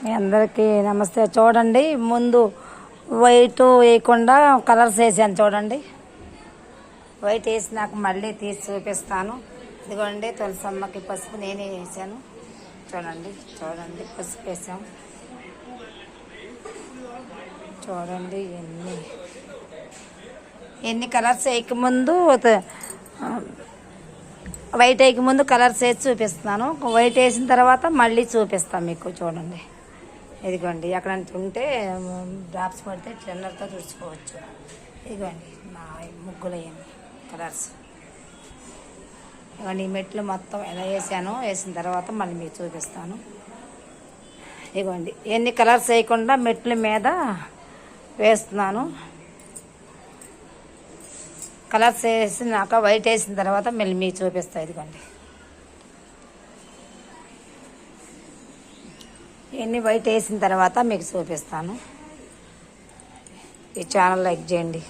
మీ అందరికీ నమస్తే. చూడండి, ముందు వైట్ వేయకుండా కలర్స్ వేసాను. చూడండి, వైట్ వేసినాక మళ్ళీ తీసి చూపిస్తాను. ఇదిగోండి, తులసమ్మకి పసుపు నేనే వేసాను. చూడండి చూడండి, పసుపు వేసాం. చూడండి ఎన్ని కలర్స్ వేయకముందు, వైట్ వేయకముందు కలర్స్ వేసి చూపిస్తున్నాను. వైట్ వేసిన తర్వాత మళ్ళీ చూపిస్తాను మీకు. చూడండి, ఇదిగోండి, అక్కడ ఉంటే డ్రాప్స్ పడితే ట్రెన్నర్తో తుడుచుకోవచ్చు. ఇదిగోండి నా ముగ్గులు అయ్యండి కలర్స్. ఇదిగోండి, ఈ మెట్లు మొత్తం ఎలా వేసానో వేసిన తర్వాత మళ్ళీ మీకు చూపిస్తాను. ఇదిగోండి, ఎన్ని కలర్స్ వేయకుండా మెట్ల మీద వేస్తున్నాను. కలర్స్ వేసినాక వైట్ వేసిన తర్వాత మళ్ళీ మీకు చూపిస్తాను. ఇదిగోండి, ఇవన్నీ వైట్ వేసిన తర్వాత మీకు చూపిస్తాను. ఈ ఛానల్ లైక్ చేయండి.